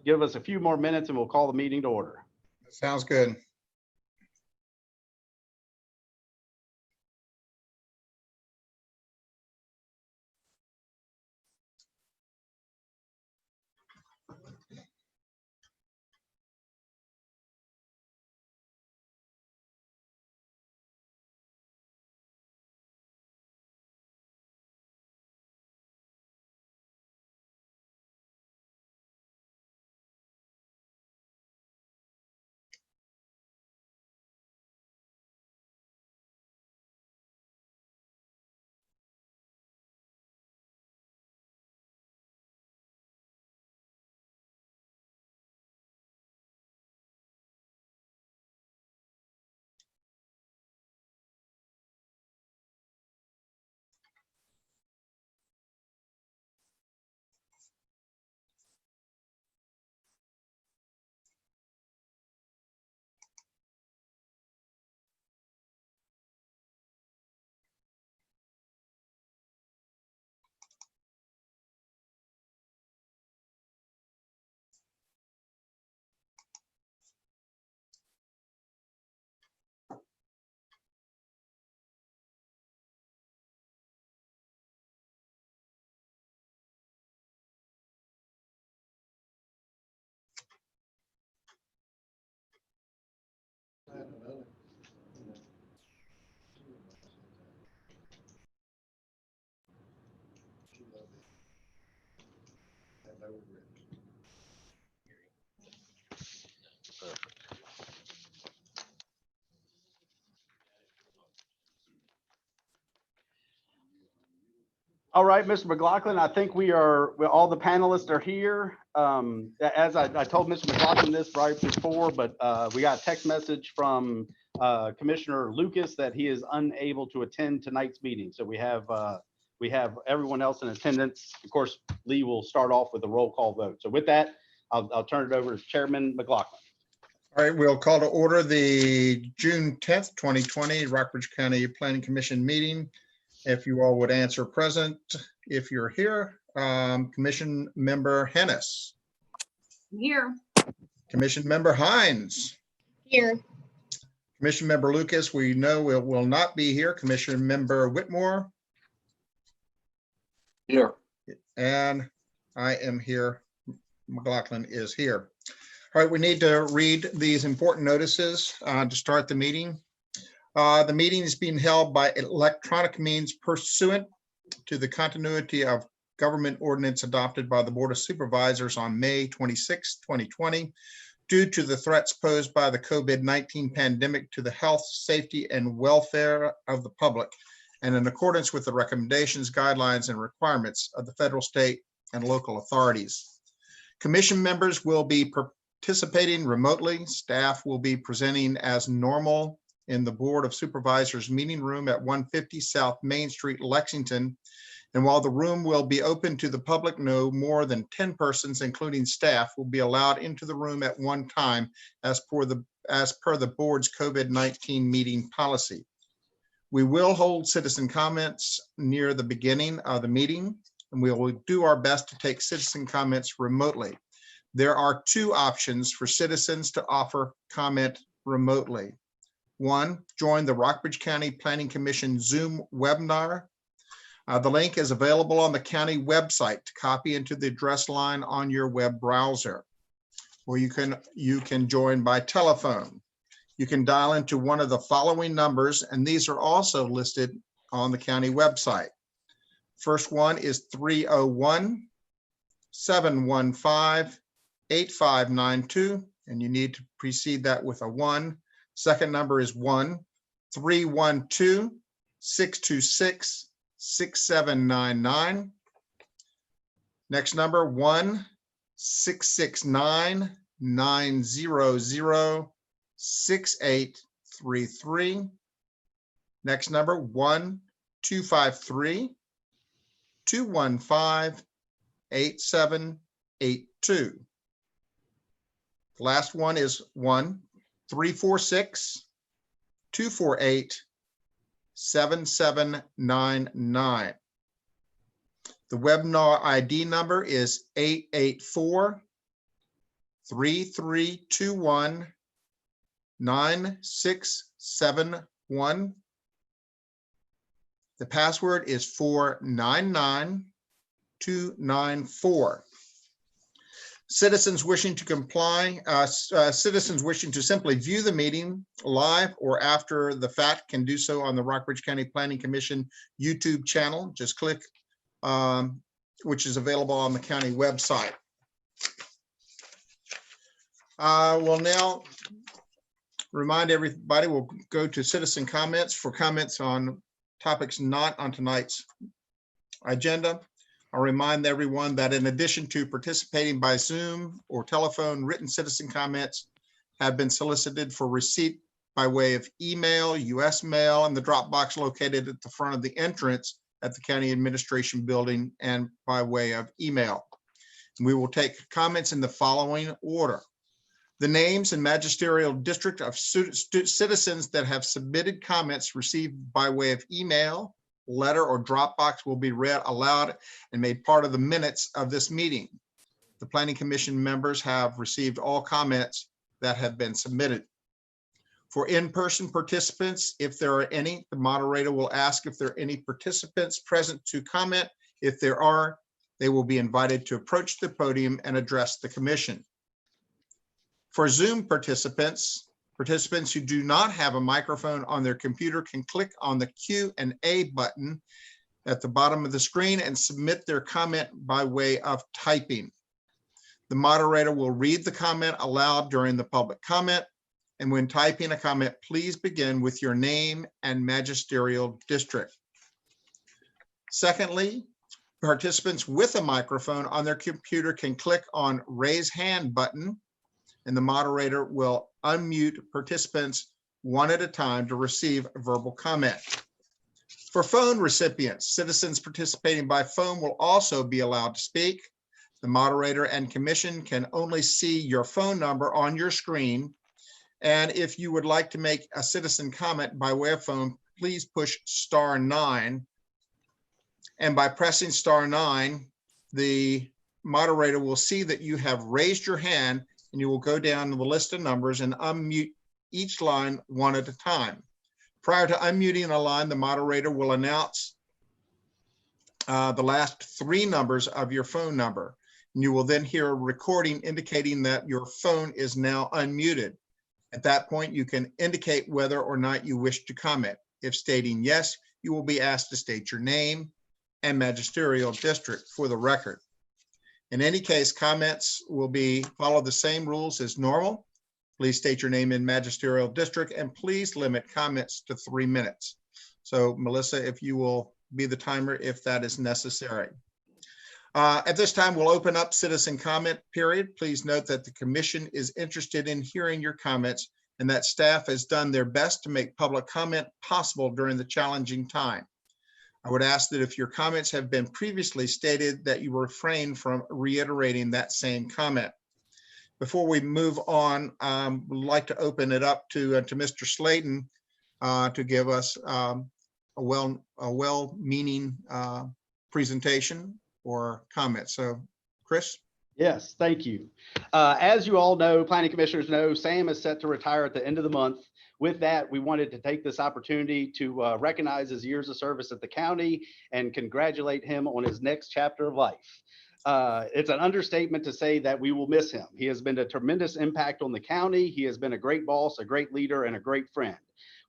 give us a few more minutes and we'll call the meeting to order. Sounds good. All right, Mr. McLaughlin, I think all the panelists are here. As I told Mr. McLaughlin this right before, but we got a text message from Commissioner Lucas that he is unable to attend tonight's meeting. So we have everyone else in attendance. Of course, Lee will start off with a roll call vote. So with that, I'll turn it over to Chairman McLaughlin. All right, we'll call to order the June 10th, 2020 Rockbridge County Planning Commission meeting. If you all would answer present, if you're here, Commission Member Hennis. Here. Commission Member Hines. Here. Commission Member Lucas, we know will not be here. Commissioner Member Whitmore. Here. And I am here. McLaughlin is here. All right, we need to read these important notices to start the meeting. The meeting is being held by electronic means pursuant to the continuity of government ordinance adopted by the Board of Supervisors on May 26, 2020, due to the threats posed by the COVID-19 pandemic to the health, safety, and welfare of the public, and in accordance with the recommendations, guidelines, and requirements of the federal, state, and local authorities. Commission members will be participating remotely. Staff will be presenting as normal in the Board of Supervisors meeting room at 150 South Main Street, Lexington. And while the room will be open to the public, no more than 10 persons, including staff, will be allowed into the room at one time as per the board's COVID-19 meeting policy. We will hold citizen comments near the beginning of the meeting, and we will do our best to take citizen comments remotely. There are two options for citizens to offer comment remotely. One, join the Rockbridge County Planning Commission Zoom webinar. The link is available on the county website to copy into the address line on your web browser. Or you can join by telephone. You can dial into one of the following numbers, and these are also listed on the county website. First one is 301-715-8592, and you need to precede that with a 1. Second number is 1-312-626-6799. Next number 1-669-900-6833. Next number 1-253-215-8782. The last one is 1-346-248-7799. The webinar ID number is 884-887-82. 3321-9671. The password is 499294. Citizens wishing to comply, citizens wishing to simply view the meeting live or after the fact can do so on the Rockbridge County Planning Commission YouTube channel. Just click, which is available on the county website. We'll now remind everybody, we'll go to citizen comments for comments on topics not on tonight's agenda. I'll remind everyone that in addition to participating by Zoom or telephone, written citizen comments have been solicited for receipt by way of email, US mail, and the drop box located at the front of the entrance at the County Administration Building and by way of email. We will take comments in the following order. The names and magisterial district of citizens that have submitted comments received by way of email, letter, or Dropbox will be read aloud and made part of the minutes of this meeting. The Planning Commission members have received all comments that have been submitted. For in-person participants, if there are any, the moderator will ask if there are any participants present to comment. If there are, they will be invited to approach the podium and address the commission. For Zoom participants who do not have a microphone on their computer can click on the Q&A button at the bottom of the screen and submit their comment by way of typing. The moderator will read the comment aloud during the public comment. And when typing a comment, please begin with your name and magisterial district. Secondly, participants with a microphone on their computer can click on raise hand button, and the moderator will unmute participants one at a time to receive a verbal comment. For phone recipients, citizens participating by phone will also be allowed to speak. The moderator and commission can only see your phone number on your screen. And if you would like to make a citizen comment by way of phone, please push *9. And by pressing *9, the moderator will see that you have raised your hand, and you will go down to the list of numbers and unmute each line one at a time. Prior to unmuting a line, the moderator will announce the last 3 numbers of your phone number. And you will then hear a recording indicating that your phone is now unmuted. At that point, you can indicate whether or not you wish to comment. If stating yes, you will be asked to state your name and magisterial district for the record. In any case, comments will follow the same rules as normal. Please state your name and magisterial district, and please limit comments to 3 minutes. So Melissa, if you will be the timer if that is necessary. At this time, we'll open up citizen comment period. Please note that the commission is interested in hearing your comments and that staff has done their best to make public comment possible during the challenging time. I would ask that if your comments have been previously stated, that you refrain from reiterating that same comment. Before we move on, I'd like to open it up to Mr. Slayton to give us a well-meaning presentation or comment. So, Chris? Yes, thank you. As you all know, planning commissioners know, Sam is set to retire at the end of the month. With that, we wanted to take this opportunity to recognize his years of service at the county and congratulate him on his next chapter of life. It's an understatement to say that we will miss him. He has been a tremendous impact on the county. He has been a great boss, a great leader, and a great friend.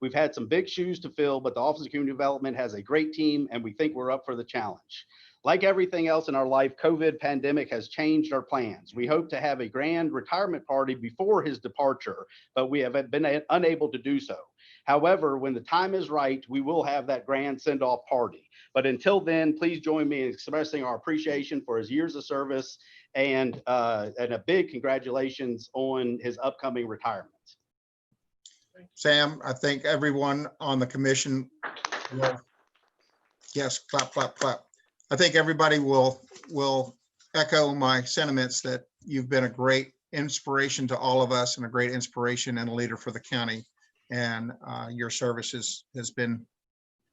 We've had some big shoes to fill, but the Office of Community Development has a great team, and we think we're up for the challenge. Like everything else in our life, COVID pandemic has changed our plans. We hope to have a grand retirement party before his departure, but we have been unable to do so. However, when the time is right, we will have that grand send-off party. But until then, please join me in expressing our appreciation for his years of service and a big congratulations on his upcoming retirement. Sam, I think everyone on the commission will, yes, clap, clap, clap. I think everybody will echo my sentiments that you've been a great inspiration to all of us and a great inspiration and a leader for the county. And your service has been.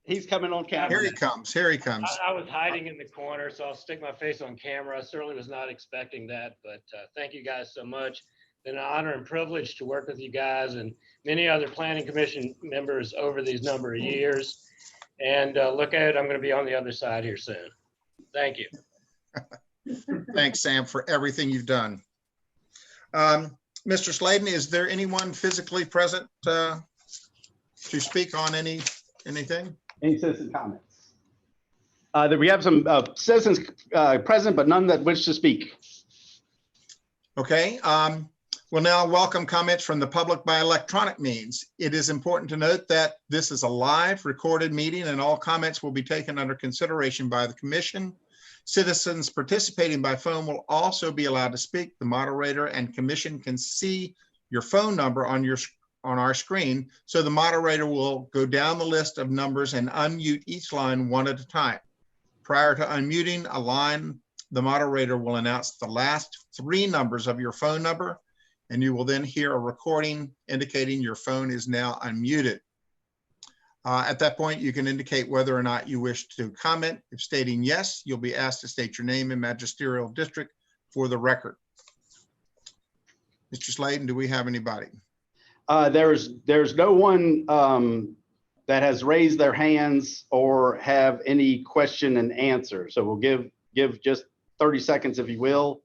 He's coming on camera. Here he comes. Here he comes. I was hiding in the corner, so I'll stick my face on camera. I certainly was not expecting that, but thank you guys so much. been an honor and privilege to work with you guys and many other planning commission members over these number of years. And look at it, I'm going to be on the other side here soon. Thank you. Thanks, Sam, for everything you've done. Mr. Sladen, is there anyone physically present to speak on anything? Any citizen comments? We have some citizens present, but none that wish to speak. Okay. We'll now welcome comments from the public by electronic means. It is important to note that this is a live recorded meeting and all comments will be taken under consideration by the commission. Citizens participating by phone will also be allowed to speak. The moderator and commission can see your phone number on our screen. So the moderator will go down the list of numbers and unmute each line one at a time. Prior to unmuting a line, the moderator will announce the last 3 numbers of your phone number, and you will then hear a recording indicating your phone is now unmuted. At that point, you can indicate whether or not you wish to comment. If stating yes, you'll be asked to state your name and magisterial district for the record. Mr. Sladen, do we have anybody? There's no one that has raised their hands or have any question and answer. So we'll give just 30 seconds, if you will,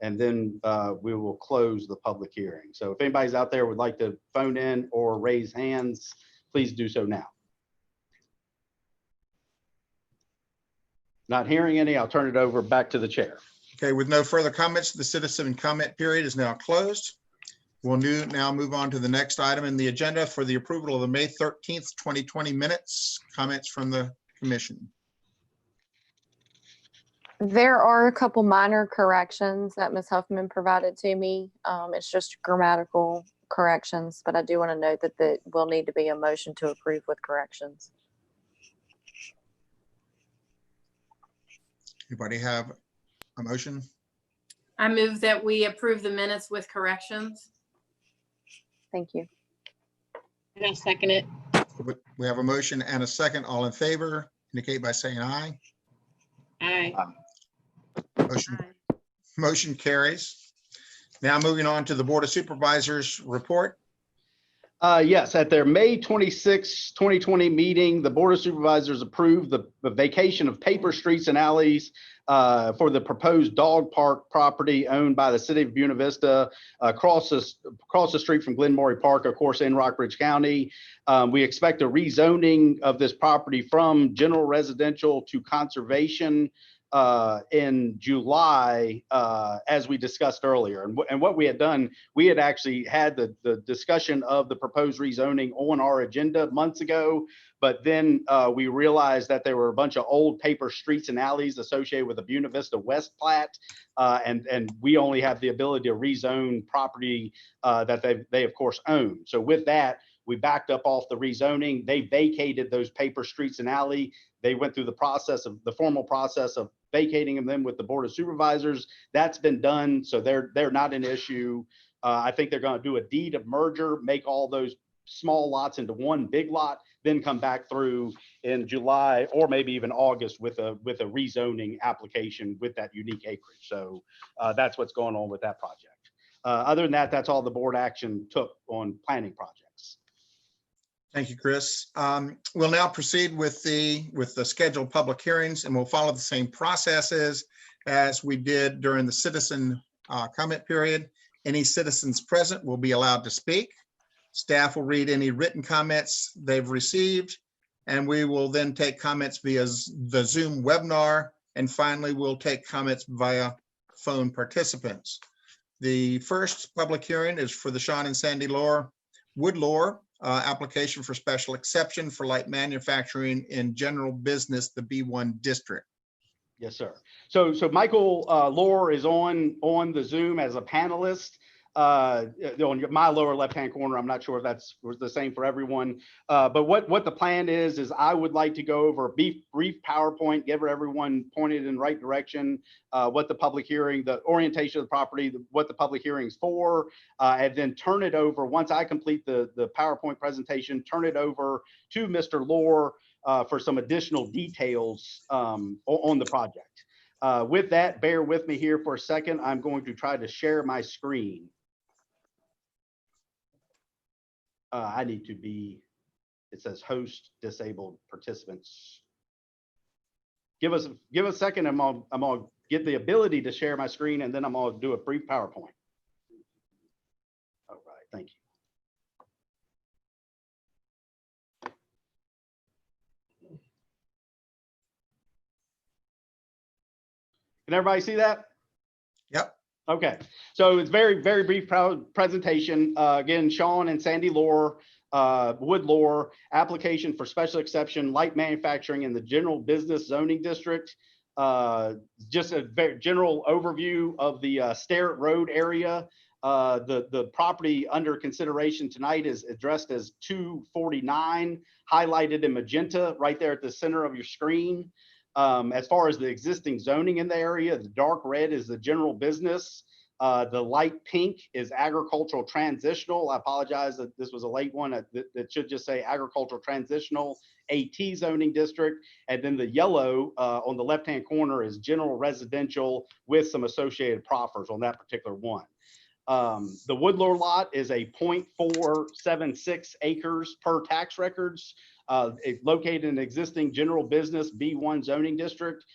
and then we will close the public hearing. So if anybody's out there would like to phone in or raise hands, please do so now. Not hearing any, I'll turn it over back to the chair. Okay, with no further comments, the citizen comment period is now closed. We'll now move on to the next item in the agenda for the approval of the May 13th, 2020 minutes. Comments from the commission. There are a couple minor corrections that Ms. Huffman provided to me. It's just grammatical corrections, but I do want to note that there will need to be a motion to approve with corrections. Anybody have a motion? I move that we approve the minutes with corrections. Thank you. And I'll second it. We have a motion and a second. All in favor, indicate by saying aye. Aye. Motion carries. Now moving on to the Board of Supervisors report. Yes, at their May 26, 2020 meeting, the Board of Supervisors approved the vacation of paper streets and alleys for the proposed dog park property owned by the city of Buena Vista across the street from Glenmorey Park, of course, in Rockbridge County. We expect a rezoning of this property from general residential to conservation in July, as we discussed earlier. And what we had done, we had actually had the discussion of the proposed rezoning on our agenda months ago, but then we realized that there were a bunch of old paper streets and alleys associated with the Buena Vista West plat, and we only have the ability to rezone property that they of course own. So with that, we backed up off the rezoning. They vacated those paper streets and alley. They went through the formal process of vacating them with the Board of Supervisors. That's been done, so they're not an issue. I think they're going to do a deed of merger, make all those small lots into one big lot, then come back through in July or maybe even August with a rezoning application with that unique acreage. So that's what's going on with that project. Other than that, that's all the board action took on planning projects. Thank you, Chris. We'll now proceed with the scheduled public hearings, and we'll follow the same processes as we did during the citizen comment period. Any citizens present will be allowed to speak. Staff will read any written comments they've received, and we will then take comments via the Zoom webinar. And finally, we'll take comments via phone participants. The first public hearing is for the Sean and Sandy Woodlore application for special exception for light manufacturing in general business, the B1 district. Yes, sir. So Michael Lohr is on the Zoom as a panelist. On my lower left-hand corner, I'm not sure if that's the same for everyone. But what the plan is I would like to go over a brief PowerPoint, give everyone pointed in the right direction, what the public hearing, the orientation of the property, what the public hearing is for, and then turn it over, once I complete the PowerPoint presentation, turn it over to Mr. Lohr for some additional details on the project. With that, bear with me here for a second. I'm going to try to share my screen. I need to be, it says host disabled participants. Give us a second. I'm gonna get the ability to share my screen, and then I'm gonna do a brief PowerPoint. All right, thank you. Can everybody see that? Yep. Okay, so it's very brief presentation. Again, Sean and Sandy Lore, Woodlore application for special exception light manufacturing in the general business zoning district. Just a very general overview of the Sterrett Road area. The property under consideration tonight is addressed as 249, highlighted in magenta right there at the center of your screen. As far as the existing zoning in the area, the dark red is the general business. The light pink is agricultural transitional. I apologize that this was a late one. That should just say agricultural transitional AT zoning district. And then the yellow on the left-hand corner is general residential with some associated proffers on that particular one. The Woodlore Lot is a 0.476 acres per tax records. Located in existing general business B1 zoning district.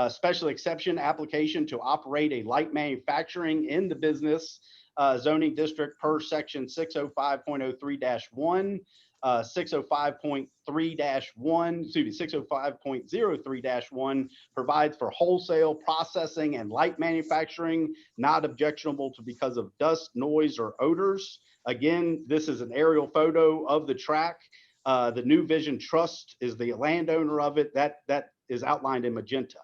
Special exception application to operate a light manufacturing in the business zoning district per section 605.03-1, 605.3-1, 605.03-1 provides for wholesale processing and light manufacturing, not objectionable to because of dust, noise, or odors. Again, this is an aerial photo of the track. The New Vision Trust is the landowner of it. That is outlined in magenta.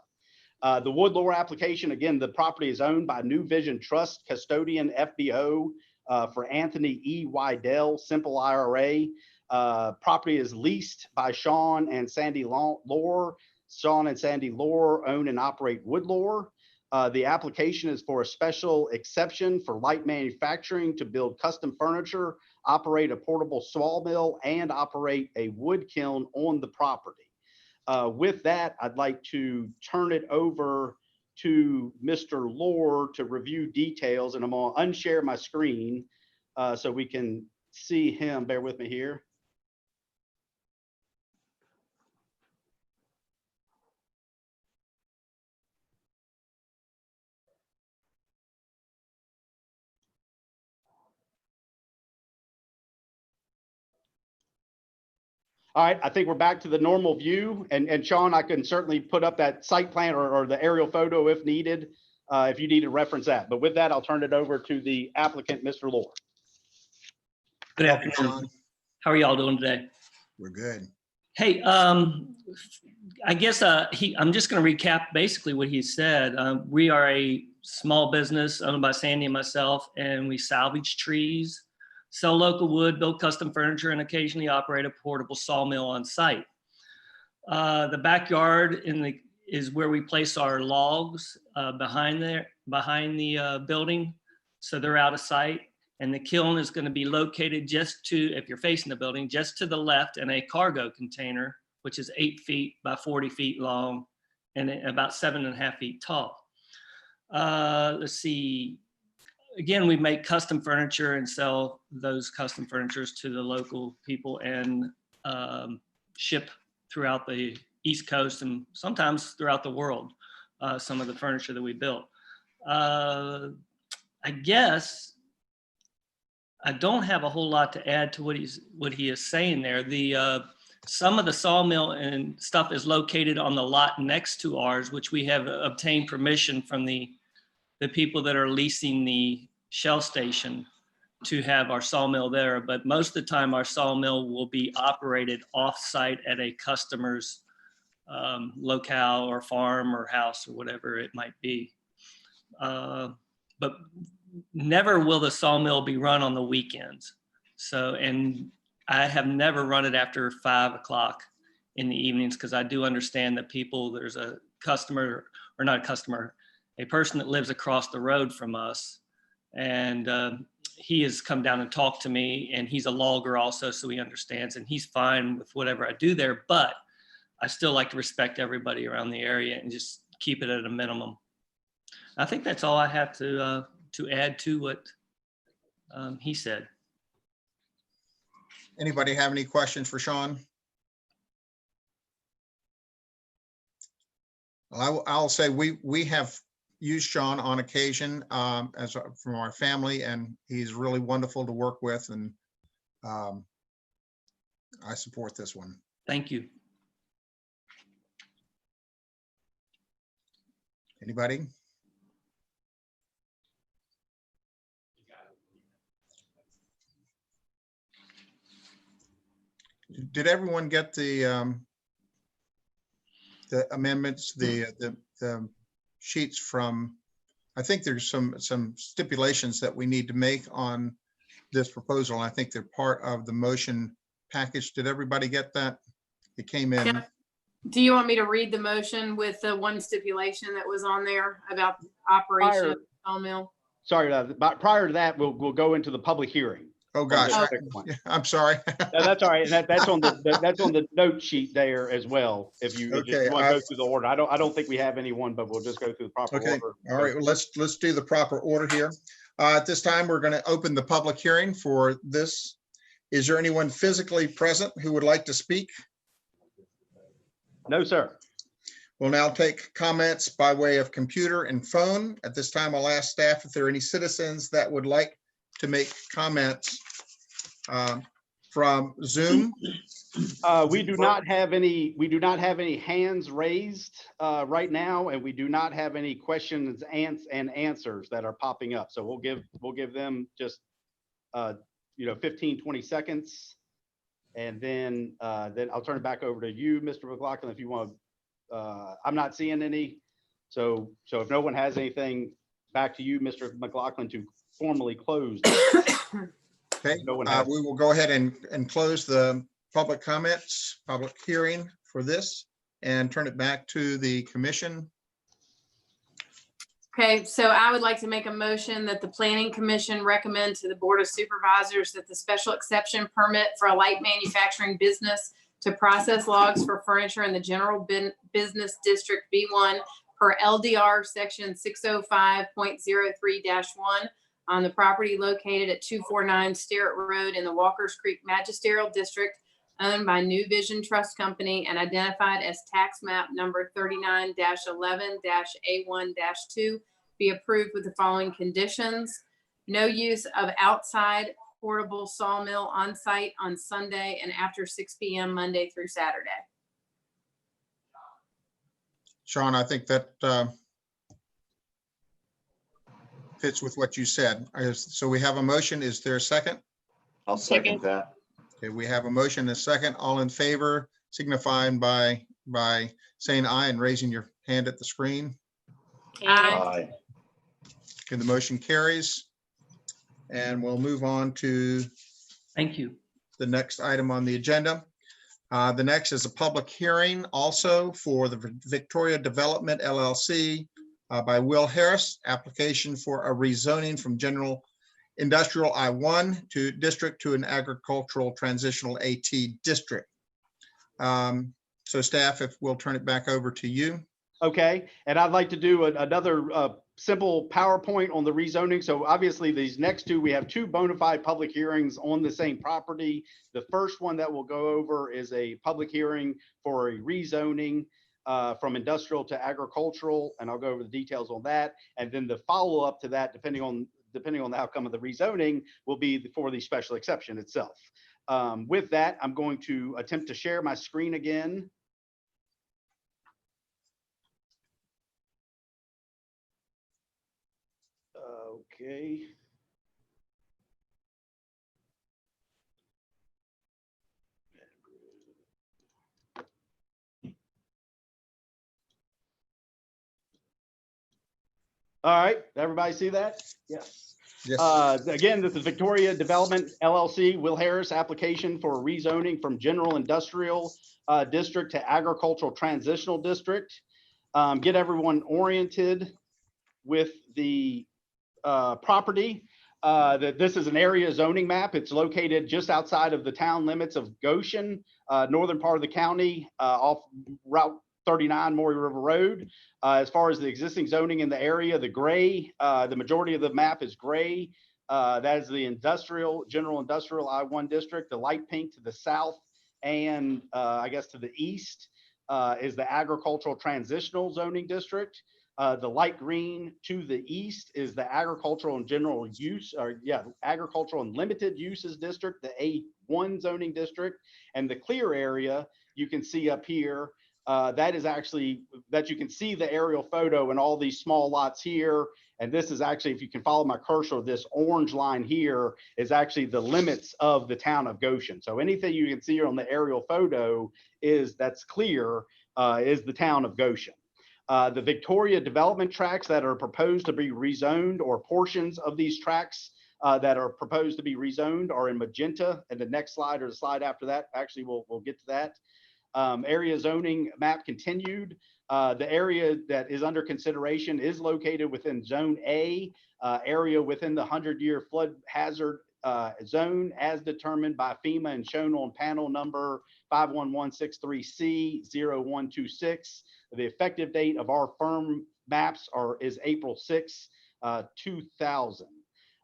The Woodlore application, again, the property is owned by New Vision Trust, custodian FBO for Anthony E. Wydell, simple IRA. Property is leased by Sean and Sandy Lore. Sean and Sandy Lore own and operate Woodlore. The application is for a special exception for light manufacturing to build custom furniture, operate a portable sawmill, and operate a wood kiln on the property. With that, I'd like to turn it over to Mr. Lore to review details, and I'm gonna unshare my screen so we can see him. Bear with me here. All right, I think we're back to the normal view. And Sean, I can certainly put up that site plan or the aerial photo if needed, if you need to reference that. But with that, I'll turn it over to the applicant, Mr. Lore. Good Welcome, afternoon. Sean. How are y'all doing today? We're good. Hey, I guess I'm just going to recap basically what he said. We are a small business owned by Sandy and myself, and we salvage trees, sell local wood, build custom furniture, and occasionally operate a portable sawmill on site. The backyard is where we place our logs behind the building, so they're out of sight. And the kiln is going to be located just to, if you're facing the building, just to the left in a cargo container, which is 8 feet by 40 feet long and about 7.5 feet tall. Let's see. Again, we make custom furniture and sell those custom furnitures to the local people and ship throughout the East Coast and sometimes throughout the world, some of the furniture that we built. I guess I don't have a whole lot to add to what he is saying there. Some of the sawmill and stuff is located on the lot next to ours, which we have obtained permission from the people that are leasing the Shell station to have our sawmill there. But most of the time, our sawmill will be operated off-site at a customer's locale or farm or house or whatever it might be. But never will the sawmill be run on the weekends. So, and I have never run it after 5 o'clock in the evenings because I do understand that there's a customer, or not a customer, a person that lives across the road from us. And he has come down and talked to me, and he's a logger also, so he understands, and he's fine with whatever I do there. But I still like to respect everybody around the area and just keep it at a minimum. I think that's all I have to add to what he said. Anybody have any questions for Sean? I'll say we have used Sean on occasion from our family, and he's really wonderful to work with, and I support this one. Thank you. Anybody? Did everyone get the amendments, the sheets from, I think there's some stipulations that we need to make on this proposal. I think they're part of the motion package. Did everybody get that? It came in. Yep. Do you want me to read the motion with the one stipulation that was on there about operation of the sawmill? Sorry, but prior to that, we'll go into the public hearing. Oh, gosh, On the next one. I'm sorry. No, that's all right. And that's on the note sheet there as well. If you Okay, just want to go through the order. I don't think we have anyone, but we'll just go through the proper Okay, order. all right, well, let's do the proper order here. At this time, we're going to open the public hearing for this. Is there anyone physically present who would like to speak? No, sir. We'll now take comments by way of computer and phone. At this time, I'll ask staff if there are any citizens that would like to make comments from Zoom. We do not have any hands raised right now, and we do not have any questions and answers that are popping up. So we'll give them just 15, 20 seconds. And then I'll turn it back over to you, Mr. McLaughlin, if you want. I'm not seeing any. So if no one has anything, back to you, Mr. McLaughlin, to formally close. Okay, No one has. we will go ahead and close the public comments, public hearing for this, and turn it back to the commission. Okay, so I would like to make a motion that the planning commission recommend to the board of supervisors that the special exception permit for a light manufacturing business to process logs for furniture in the general business district B1 per LDR section 605.03-1 on the property located at 249 Sterrett Road in the Walkers Creek Magisterial District, owned by New Vision Trust Company and identified as tax map number 39-11-A1-2, be approved with the following conditions. No use of outside portable sawmill on site on Sunday and after 6 p.m. Monday through Saturday. Sean, I think that fits with what you said. So we have a motion. Is there a second? I'll second that. Okay, we have a motion and a second. All in favor, signifying by saying aye and raising your hand at the screen. Aye. Aye. Okay, the motion carries. And we'll move on to Thank you. the next item on the agenda. The next is a public hearing also for the Victoria Development LLC by Will Harris, application for a rezoning from general industrial I1 to district to an agricultural transitional AT district. So staff, if we'll turn it back over to you. Okay, and I'd like to do another simple PowerPoint on the rezoning. So obviously these next two, we have two bona fide public hearings on the same property. The first one that we'll go over is a public hearing for a rezoning from industrial to agricultural, and I'll go over the details on that. And then the follow-up to that, depending on the outcome of the rezoning, will be for the special exception itself. With that, I'm going to attempt to share my screen again. Okay. All right, everybody see that? Yes. Yes. Again, this is Victoria Development LLC, Will Harris application for rezoning from general industrial district to agricultural transitional district. Get everyone oriented with the property. That this is an area zoning map. It's located just outside of the town limits of Goshen, northern part of the county, off Route 39 Maury River Road. As far as the existing zoning in the area, the gray, the majority of the map is gray That is the general industrial I-1 district. The light pink to the south and I guess to the east is the agricultural transitional zoning district. The light green to the east is the agricultural and general use, agricultural and limited uses district, the A1 zoning district. And the clear area you can see up here, that is actually, that you can see the aerial photo and all these small lots here. And this is actually, if you can follow my cursor, this orange line here is actually the limits of the town of Goshen. So anything you can see on the aerial photo that's clear is the town of Goshen. The Victoria development tracts that are proposed to be rezoned, or portions of these tracts that are proposed to be rezoned, are in magenta. And the next slide or the slide after that, actually we'll get to that. Area zoning map continued. The area that is under consideration is located within Zone A, area within the 100-year flood hazard zone as determined by FEMA and shown on panel number 51163C0126. The effective date of our firm maps is April 6, 2000.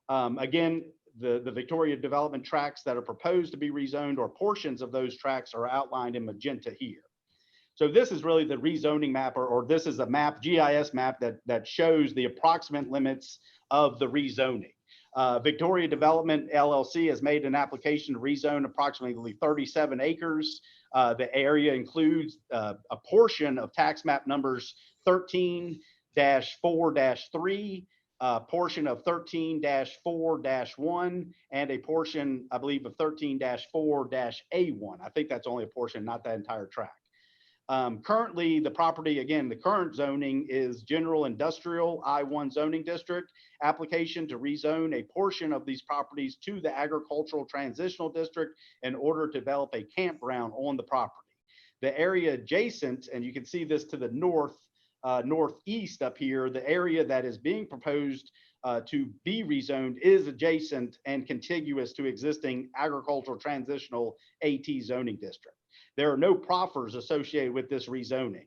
Again, the Victoria development tracts that are proposed to be rezoned, or portions of those tracts, are outlined in magenta here. So this is really the rezoning map, or this is a map, GIS map that shows the approximate limits of the rezoning. Victoria Development LLC has made an application to rezone approximately 37 acres. The area includes a portion of tax map numbers 13-4-3, portion of 13-4-1, and a portion, I believe, of 13-4-A1. I think that's only a portion, not that entire tract. Currently, the property, again, the current zoning is general industrial I-1 zoning district. Application to rezone a portion of these properties to the agricultural transitional district in order to develop a campground on the property. The area adjacent, and you can see this to the northeast up here, the area that is being proposed to be rezoned is adjacent and contiguous to existing agricultural transitional AT zoning district. There are no proffers associated with this rezoning.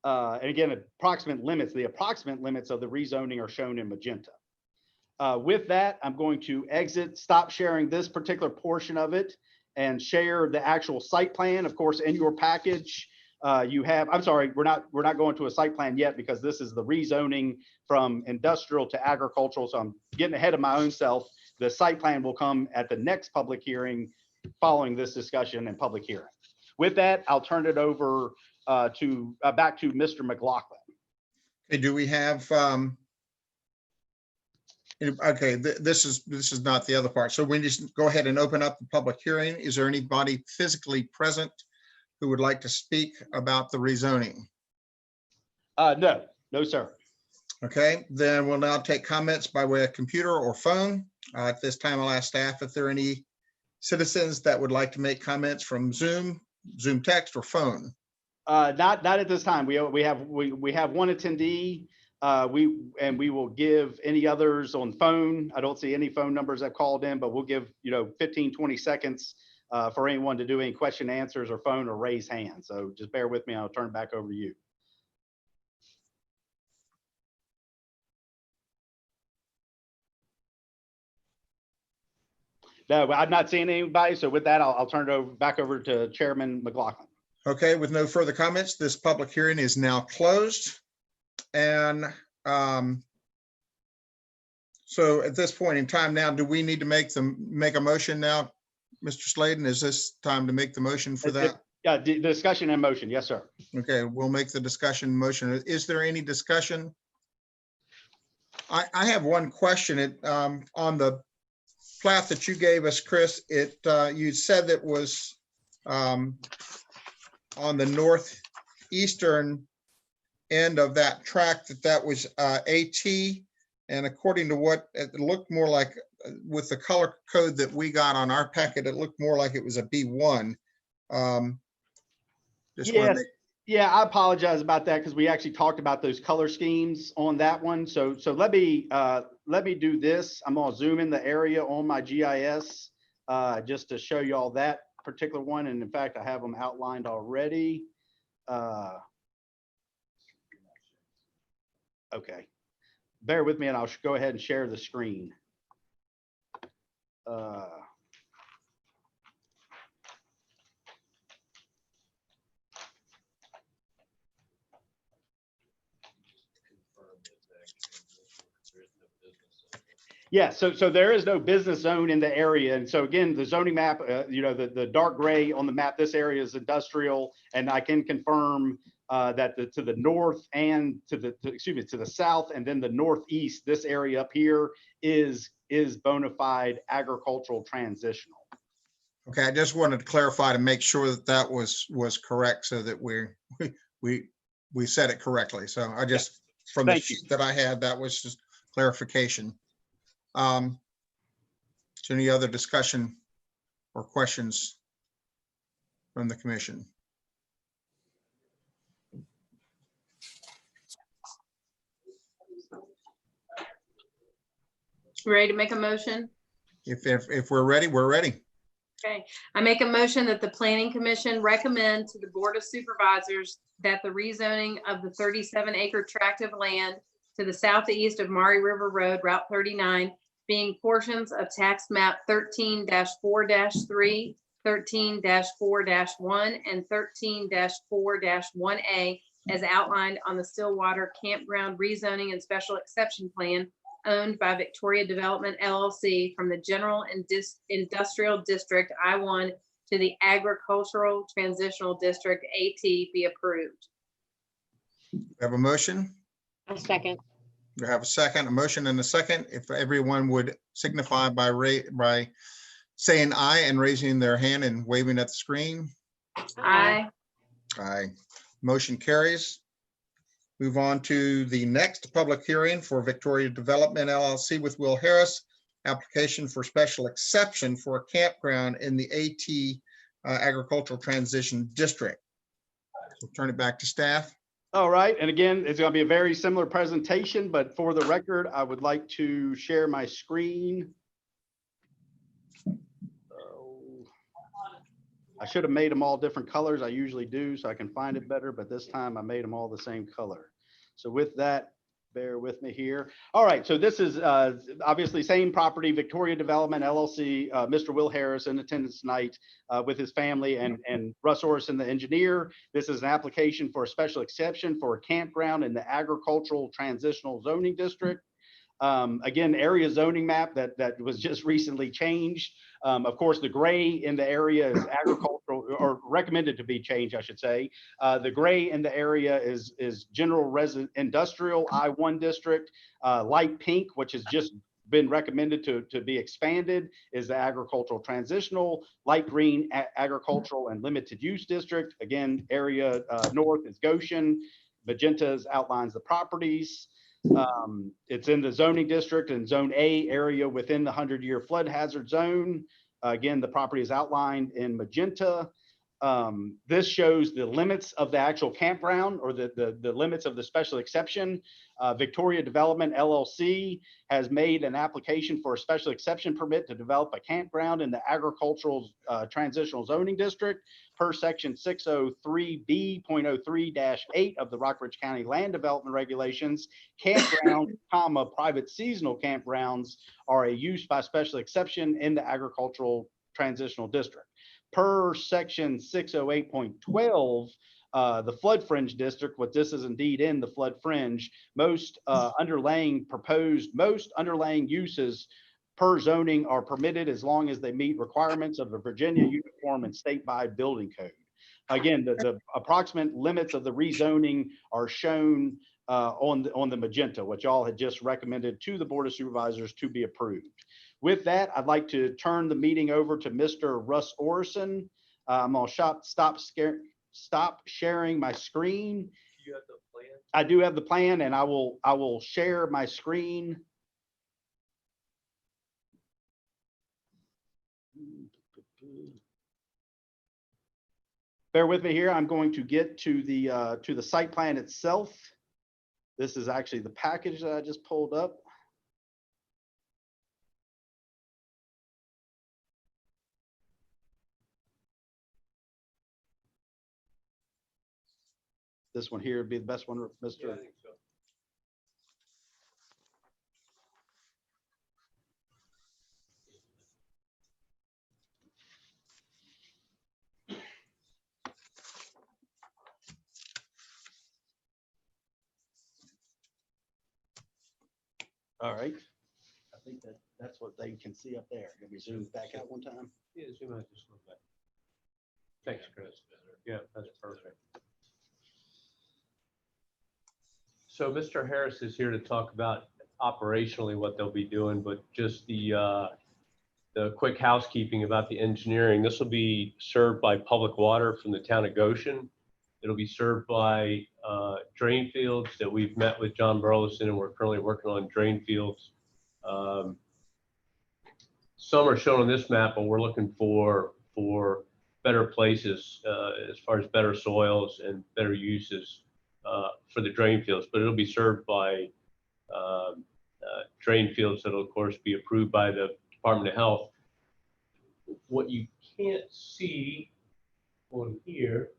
And again, the approximate limits of the rezoning are shown in magenta. With that, I'm going to stop sharing this particular portion of it and share the actual site plan. Of course, in your package, you have, I'm sorry, we're not going to a site plan yet because this is the rezoning from industrial to agricultural. So I'm getting ahead of my own self. The site plan will come at the next public hearing following this discussion and public hearing. With that, I'll turn it over back to Mr. McLaughlin. Okay, do we have, okay, this is not the other part. So we just go ahead and open up the public hearing. Is there anybody physically present who would like to speak about the rezoning? No, sir. Okay, then we'll now take comments by way of computer or phone. At this time, I'll ask staff if there are any citizens that would like to make comments from Zoom text, or phone. Not at this time. We have one attendee. We will give any others on phone. I don't see any phone numbers that called in, but we'll give 15-20 seconds for anyone to do any question answers or phone or raise hands. So just bear with me. I'll turn it back over to you. No, I'm not seeing anybody. So with that, I'll turn it back over to Chairman McLaughlin. Okay, with no further comments, this public hearing is now closed. And so at this point in time now, do we need to make a motion now, Mr. Sladen? Is this time to make the motion for that? Yeah, discussion and motion. Yes, sir. Okay, we'll make the discussion motion. Is there any discussion? I have one question. On the plat that you gave us, Chris, you said that was on the northeastern end of that tract, that was AT, and according to what it looked more like with the color code that we got on our packet, it looked more like it was a B1. Yeah, I apologize about that because we actually talked about those color schemes on that one. So let me do this. I'm gonna zoom in the area on my GIS just to show you all that particular one. And in fact, I have them outlined already. Okay, bear with me and I'll go ahead and share the screen. Yeah, so there is no business zone in the area. And so again, the zoning map, the dark gray on the map, this area is industrial. And I can confirm that to the north and to the south and then the northeast, this area up here is bona fide agricultural transitional. Okay, I just wanted to clarify to make sure that that was correct so that we said it correctly. So I just, from the Thank you. sheet that I had, that was just clarification. So any other discussion or questions from the commission? Ready to make a motion? If we're ready, we're ready. Okay, I make a motion that the planning commission recommend to the board of supervisors that the rezoning of the 37-acre tract of land to the southeast of Maury River Road, Route 39, being portions of tax map 13-4-3, 13-4-1, and 13-4-1A as outlined on the Stillwater Campground Rezoning and Special Exception Plan owned by Victoria Development LLC from the General Industrial District I-1 to the Agricultural Transitional District AT be approved. We have a motion. A second. We have a second, a motion and a second. If everyone would signify by saying aye and raising their hand and waving at the screen. Aye. Aye. Motion carries. Move on to the next public hearing for Victoria Development LLC with Will Harris, application for special exception for a campground in the AT Agricultural Transition District. We'll turn it back to staff. All right, and again, it's going to be a very similar presentation, but for the record, I would like to share my screen. I should have made them all different colors. I usually do, so I can find it better, but this time I made them all the same color. So with that, bear with me here. All right, so this is obviously same property, Victoria Development LLC, Mr. Will Harris in attendance tonight with his family and Russ Orson, the engineer. This is an application for a special exception for a campground in the Agricultural Transitional Zoning District. Again, area zoning map that was just recently changed. Of course, the gray in the area is agricultural, or recommended to be changed, I should say. The gray in the area is general industrial I-1 district. Light pink, which has just been recommended to be expanded, is the agricultural transitional. Light green, agricultural and limited use district. Again, area north is Goshen. Magenta outlines the properties. It's in the zoning district and zone A area within the 100-year flood hazard zone. Again, the property is outlined in magenta. This shows the limits of the actual campground, or the limits of the special exception. Victoria Development LLC has made an application for a special exception permit to develop a campground in the agricultural transitional zoning district per section 603B.03-8 of the Rockbridge County Land Development Regulations. Campground, private seasonal campgrounds are a use by special exception in the agricultural transitional district. Per section 608.12, the flood fringe district, what this is indeed in the flood fringe, most underlying uses per zoning are permitted as long as they meet requirements of the Virginia Uniform and Statewide Building Code. Again, the approximate limits of the rezoning are shown on the magenta, which y'all had just recommended to the Board of Supervisors to be approved. With that, I'd like to turn the meeting over to Mr. Russ Orson. I'm gonna stop sharing my screen. You have the plan? I do have the plan, and I will share my screen. Bear with me here. I'm going to get to the site plan itself. This is actually the package that I just pulled up. This one here would be the best one, Mr. Yeah, I think so. All right. I think that's what they can see up there. Can we zoom back out one time? Yeah, zoom out just a little bit. Thanks, Chris. Yeah, that's perfect. So Mr. Harris is here to talk about operationally what they'll be doing, but just the quick housekeeping about the engineering. This will be served by public water from the town of Goshen. It'll be served by drain fields that we've met with John Burleson, and we're currently working on drain fields. Some are shown on this map, but we're looking for better places as far as better soils and better uses for the drain fields. But it'll be served by drain fields that'll of course be approved by the Department of Health. What you can't see on here,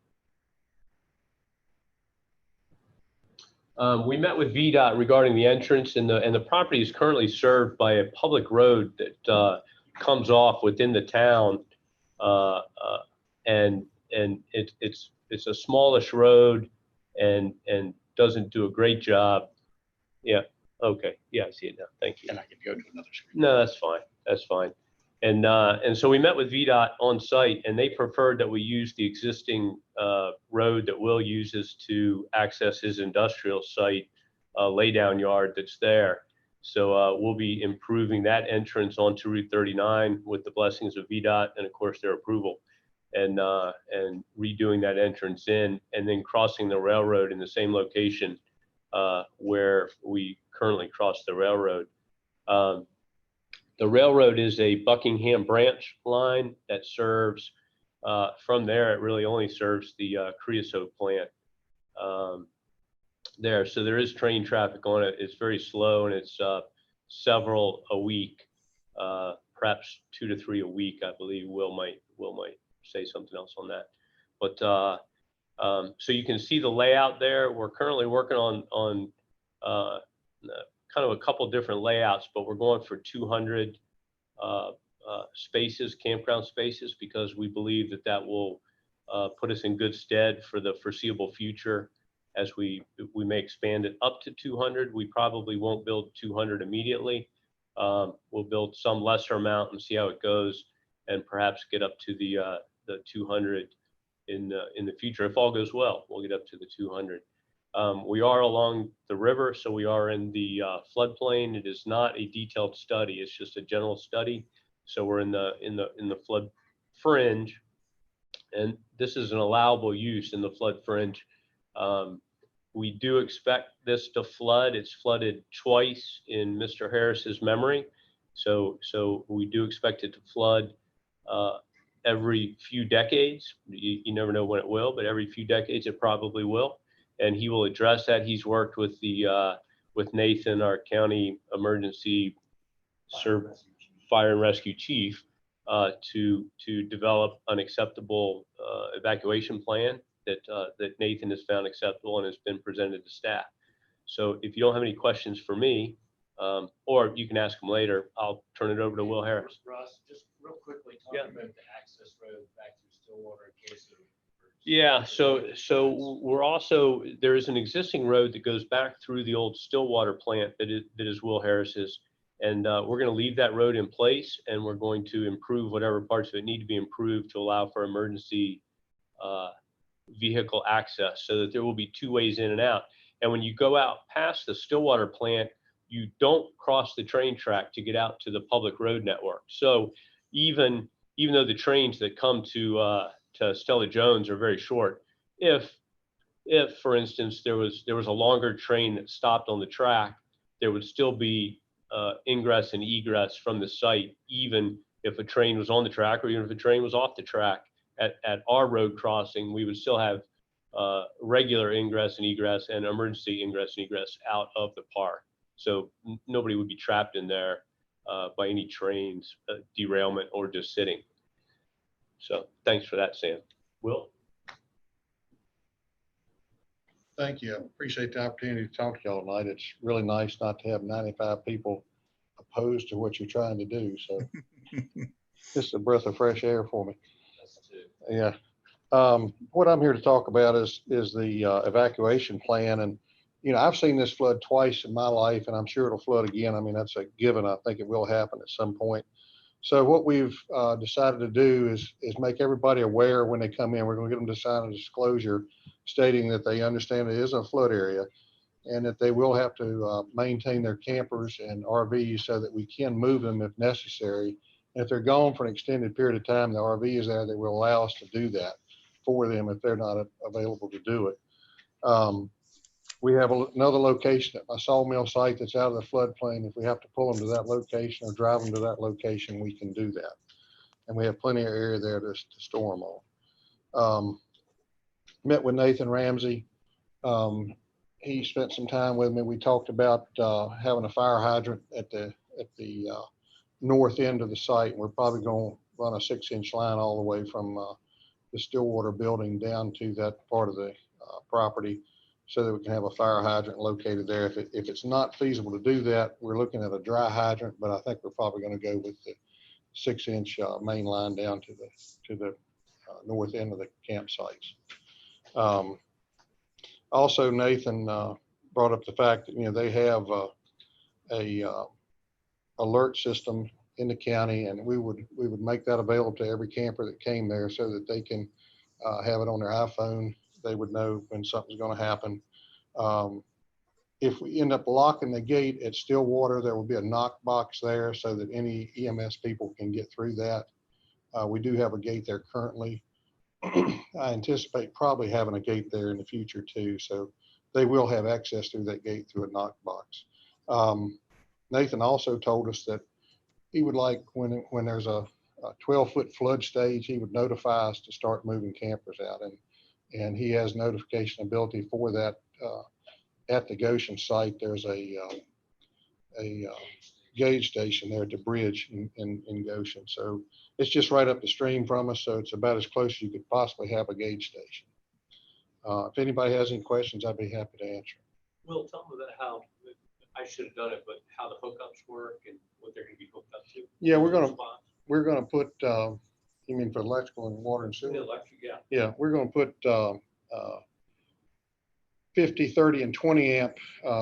we met with VDOT regarding the entrance, and the property is currently served by a public road that comes off within the town, and it's a smallish road and doesn't do a great job. Yeah. Okay. Yeah, I see it now. Thank you. And I can go to another screen. No, that's fine. That's fine. And so we met with VDOT on site, and they preferred that we use the existing road that Will uses to access his industrial site laydown yard that's there. So we'll be improving that entrance onto Route 39 with the blessings of VDOT and of course their approval, and redoing that entrance in, and then crossing the railroad in the same location where we currently cross the railroad. The railroad is a Buckingham branch line that serves, from there, it really only serves the creosote plant there. So there is train traffic on it. It's very slow, and it's several a week, perhaps 2 to 3 a week, I believe. Will might say something else on that. But so you can see the layout there. We're currently working on kind of a couple different layouts, but we're going for 200 spaces, campground spaces, because we believe that will put us in good stead for the foreseeable future. As we may expand it up to 200, we probably won't build 200 immediately. We'll build some lesser amount and see how it goes, and perhaps get up to the 200 in the future. If all goes well, we'll get up to the 200. We are along the river, so we are in the floodplain. It is not a detailed study; it's just a general study. So we're in the flood fringe, and this is an allowable use in the flood fringe. We do expect this to flood. It's flooded twice in Mr. Harris's memory, so we do expect it to flood every few decades. You never know when it will, but every few decades it probably will. And he will address that. He's worked with with Nathan, our county emergency fire and rescue chief, to develop an acceptable evacuation plan that Nathan has found acceptable and has been presented to staff. So if you don't have any questions for me, or you can ask them later, I'll turn it over to Will Harris. Russ, just real quickly, Yeah. talking about the access road back to Stillwater in case of. Yeah, so we're also, there is an existing road that goes back through the old Stillwater plant that is Will Harris's. And we're going to leave that road in place, and we're going to improve whatever parts of it need to be improved to allow for emergency vehicle access, so that there will be 2 ways in and out. And when you go out past the Stillwater plant, you don't cross the train track to get out to the public road network. So even though the trains that come to Stella Jones are very short, if for instance there was a longer train that stopped on the track, there would still be ingress and egress from the site, even if a train was on the track or even if a train was off the track. At our road crossing, we would still have regular ingress and egress and emergency ingress and egress out of the park. So nobody would be trapped in there by any trains, derailment, or just sitting. So thanks for that, Sam. Will? Thank you. I appreciate the opportunity to talk to y'all tonight. It's really nice not to have 95 people opposed to what you're trying to do. So it's a breath of fresh air for me. Yeah. What I'm here to talk about is the evacuation plan. And you know, I've seen this flood twice in my life, and I'm sure it'll flood again. I mean, that's a given. I think it will happen at some point. So what we've decided to do is make everybody aware when they come in. We're going to get them to sign a disclosure stating that they understand it is a flood area and that they will have to maintain their campers and RVs so that we can move them if necessary. And if they're gone for an extended period of time, the RV is there, they will allow us to do that for them if they're not available to do it. We have another location at my sawmill site that's out of the floodplain. If we have to pull them to that location or drive them to that location, we can do that. And we have plenty of area there to store them on. Met with Nathan Ramsey. He spent some time with me. We talked about having a fire hydrant at the north end of the site. We're probably going to run a 6-inch line all the way from the Stillwater building down to that part of the property so that we can have a fire hydrant located there. If it's not feasible to do that, we're looking at a dry hydrant, but I think we're probably going to go with the 6-inch main line down to the north end of the campsites. Also, Nathan brought up the fact that, you know, they have a alert system in the county, and we would make that available to every camper that came there so that they can have it on their iPhone. They would know when something's going to happen. If we end up locking the gate at Stillwater, there will be a knock box there so that any EMS people can get through that. We do have a gate there currently. I anticipate probably having a gate there in the future too. So they will have access through that gate through a knock box. Nathan also told us that he would like when there's a 12-foot flood stage, he would notify us to start moving campers out. And he has notification ability for that at the Goshen site. There's a gauge station there at the bridge in Goshen. So it's just right up the stream from us. So it's about as close as you could possibly have a gauge station. If anybody has any questions, I'd be happy to answer. Will, tell them about how, I should have done it, but how the hookups work and what they're going to be hooked up to. Yeah, we're gonna put, you mean for electrical and water and sewer? The electric, yeah. Yeah, we're gonna put 50, 30, and 20 amp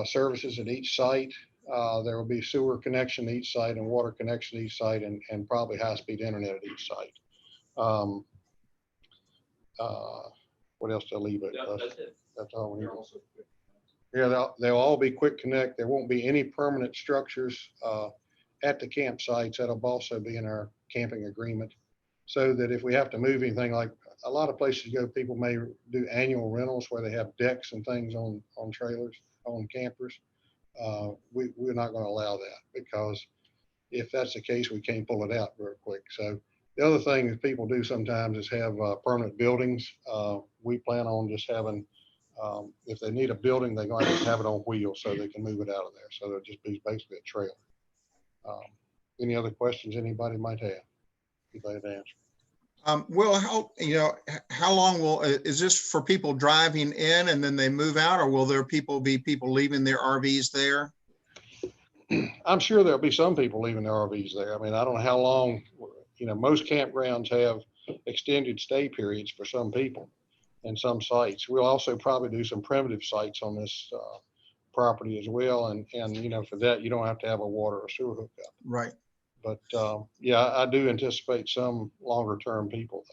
services at each site. There will be sewer connection to each site and water connection to each site, and probably high-speed internet at each site. What else did I leave it? That's it. That's all we need. They're also quick. Yeah, they'll all be quick connect. There won't be any permanent structures at the campsites. That'll also be in our camping agreement. So that if we have to move anything, like a lot of places you go, people may do annual rentals where they have decks and things on trailers, on campers. We're not going to allow that, because if that's the case, we can't pull it out very quick. So the other thing that people do sometimes is have permanent buildings. We plan on just having, if they need a building, they're going to have it on wheels so they can move it out of there. So it'll just be basically a trailer. Any other questions anybody might have? Anybody to answer? Well, how long is this for people driving in and then they move out, or will there be people leaving their RVs there? I'm sure there'll be some people leaving their RVs there. I mean, I don't know how long, most campgrounds have extended stay periods for some people and some sites. We'll also probably do some primitive sites on this property as well. And for that, you don't have to have a water or sewer hookup. Right. But yeah, I do anticipate some longer term people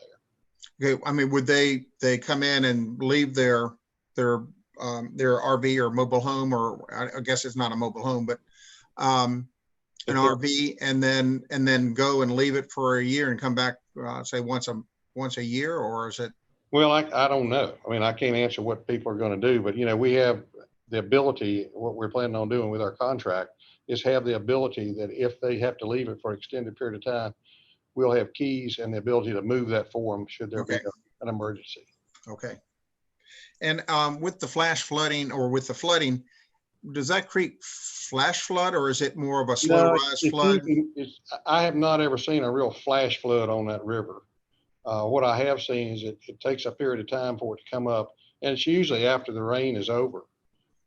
there. Okay. I mean, would they come in and leave their RV or mobile home, or I guess it's not a mobile home, but an RV, and then go and leave it for a year and come back, say once a year, or is it? Well, I don't know. I mean, I can't answer what people are going to do, but we have the ability, what we're planning on doing with our contract is have the ability that if they have to leave it for an extended period of time, we'll have keys and the ability to move that for them should there be an emergency. Okay. And with the flash flooding, or with the flooding, does that creek flash flood, or is it more of a slow rise flood? I have not ever seen a real flash flood on that river. What I have seen is it takes a period of time for it to come up, and it's usually after the rain is over.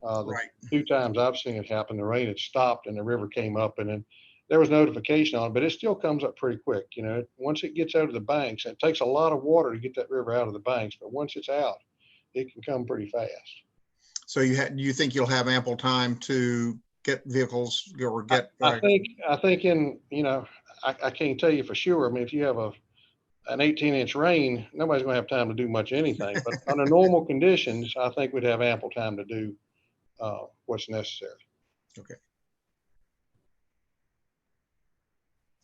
Right. 2 times I've seen it happen, the rain had stopped and the river came up, and then there was notification on it, but it still comes up pretty quick. Once it gets out of the banks, it takes a lot of water to get that river out of the banks, but once it's out, it can come pretty fast. So you think you'll have ample time to get vehicles or get? I think in, I can't tell you for sure. I mean, if you have an 18-inch rain, nobody's gonna have time to do much anything, but under normal conditions, I think we'd have ample time to do what's necessary. Okay.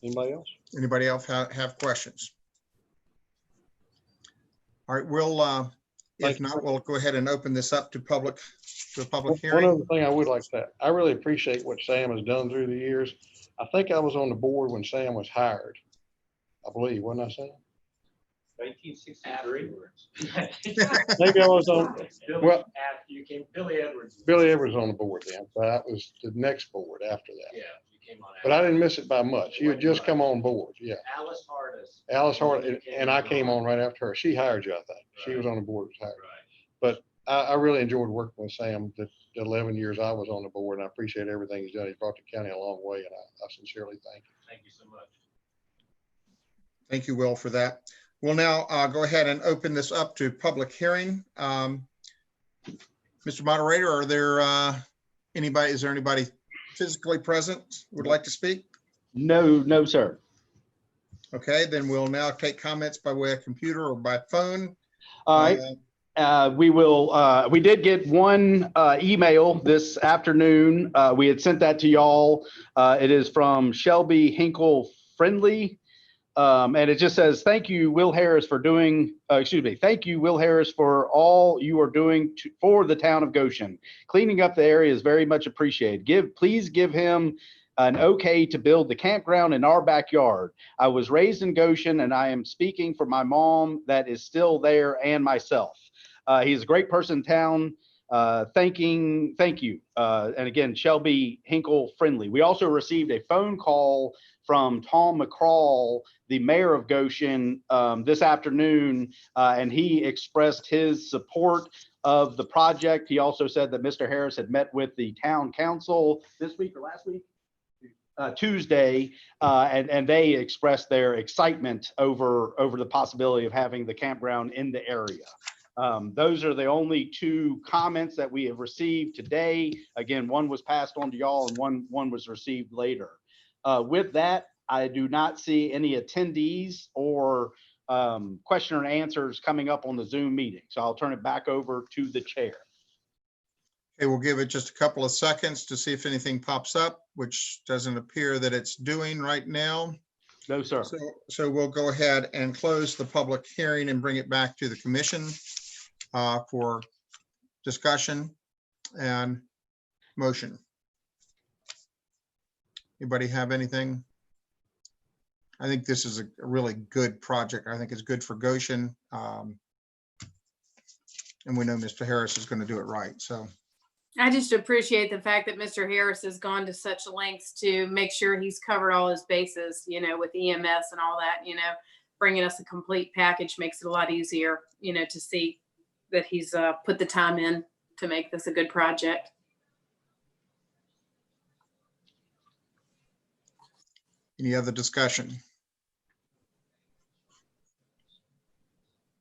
Anybody else? Have questions? All right, we'll, if not, we'll go ahead and open this up to a public One hearing. other thing I would like to say, I really appreciate what Sam has done through the years. I think I was on the board when Sam was hired. I believe, wasn't I, Sam? 1963. Maybe I was on, well, After you came, Billy Edwards. Billy Edwards on the board then, but that was the next board after that. Yeah, you came on. But I didn't miss it by much. You had just come on board, yeah. Alice Hardis. Alice Hart, and I came on right after her. She hired you, I think. She was on the board, was hired. Right. I really enjoyed working with Sam the 11 years I was on the board, and I appreciate everything he's done. He's brought the county a long way, and I sincerely thank him. Thank you so much. Thank you, Will, for that. We'll now go ahead and open this up to public hearing. Mr. Moderator, are there is there anybody physically present who would like to speak? No, sir. Okay, then we'll now take comments by way of computer or by phone. All right. We did get one email this afternoon. We had sent that to y'all. It is from Shelby Hinkle Friendly. And it just says, thank you, Will Harris, for doing, thank you, Will Harris, for all you are doing for the town of Goshen. Cleaning up the area is very much appreciated. Please give him an okay to build the campground in our backyard. I was raised in Goshen, and I am speaking for my mom that is still there and myself. He's a great person in town. Thank you. And again, Shelby Hinkle Friendly. We also received a phone call from Tom McCraw, the mayor of Goshen, this afternoon, and he expressed his support of the project. He also said that Mr. Harris had met with the town council this week or last week, Tuesday, and they expressed their excitement over the possibility of having the campground in the area. Those are the only two comments that we have received today. Again, one was passed on to y'all and one was received later. With that, I do not see any attendees or question and answers coming up on the Zoom meeting. So I'll turn it back over to the chair. Okay, we'll give it just a couple of seconds to see if anything pops up, which doesn't appear that it's doing right now. No, sir. So we'll go ahead and close the public hearing and bring it back to the commission for discussion and motion. Anybody have anything? I think this is a really good project. I think it's good for Goshen. And we know Mr. Harris is going to do it right. So I just appreciate the fact that Mr. Harris has gone to such lengths to make sure he's covered all his bases, with EMS and all that, bringing us a complete package makes it a lot easier, to see that he's put the time in to make this a good project. any other discussion?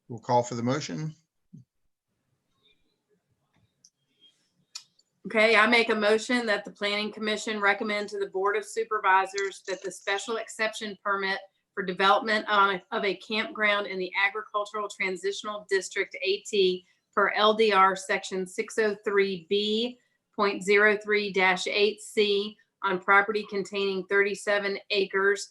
We'll call for the motion. Okay, I make a motion that the Planning Commission recommend to the Board of Supervisors that the special exception permit for development of a campground in the Agricultural Transitional District AT per LDR Section 603B.03-8C on property containing 37 acres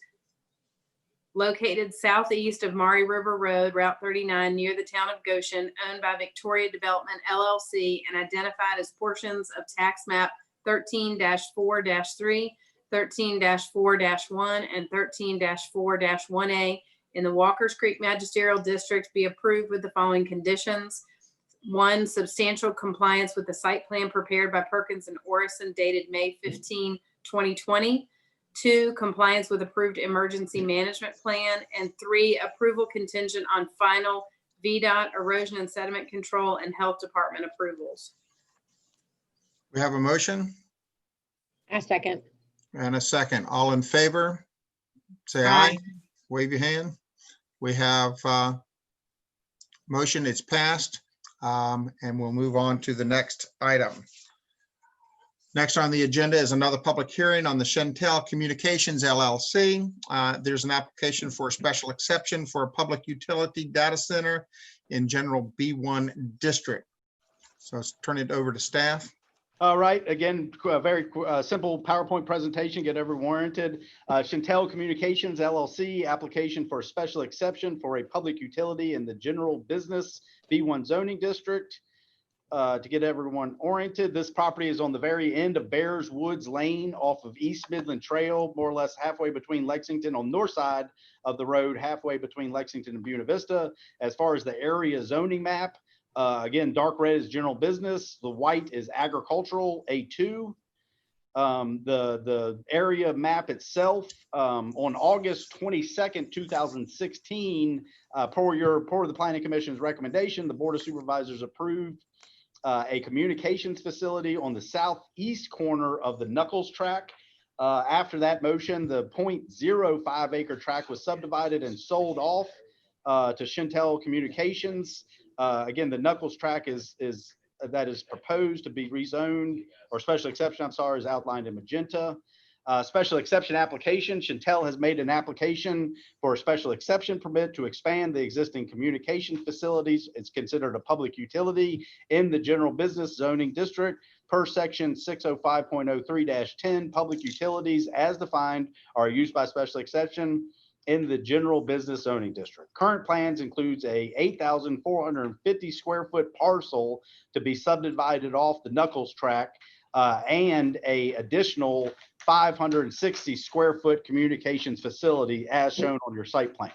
located southeast of Maury River Road, Route 39, near the town of Goshen, owned by Victoria Development LLC and identified as portions of tax map 13-4-3, 13-4-1, and 13-4-1A in the Walkers Creek Magisterial District be approved with the following conditions. 1, substantial compliance with the site plan prepared by Perkins and Orison dated May 15, 2020. 2, compliance with approved emergency management plan. And 3, approval contingent on final VDOT, erosion and sediment control, and health department approvals. We have a motion I second. and a second. All in favor, say aye. Wave your hand. We have motion, it's passed. And we'll move on to the next item. Next on the agenda is another public hearing on the Chantel Communications LLC. There's an application for a special exception for a public utility data center in general B1 district. So let's turn it over to staff. All right, again, a very simple PowerPoint presentation, get everyone warranted. Chantel Communications LLC, application for a special exception for a public utility in the general business B1 zoning district. To get everyone oriented, this property is on the very end of Bears Woods Lane off of East Midland Trail, more or less halfway between Lexington on the north side of the road, halfway between Lexington and Buena Vista. As far as the area zoning map, again, dark red is general business. The white is agricultural A2. The area map itself, on August 22nd, 2016, per the Planning Commission's recommendation, the Board of Supervisors approved a communications facility on the southeast corner of the Knuckles track. After that motion, the 0.05 acre tract was subdivided and sold off to Chantel Communications. Again, the Knuckles track is proposed to be rezoned, or special exception, I'm sorry, is outlined in magenta. Special exception application, Chantel has made an application for a special exception permit to expand the existing communication facilities. It's considered a public utility in the general business zoning district per section 605.03-10. Public utilities as defined are used by special exception in the general business zoning district. Current plans includes a 8,450 square foot parcel to be subdivided off the Knuckles track and a additional 560 square foot communications facility as shown on your site plan.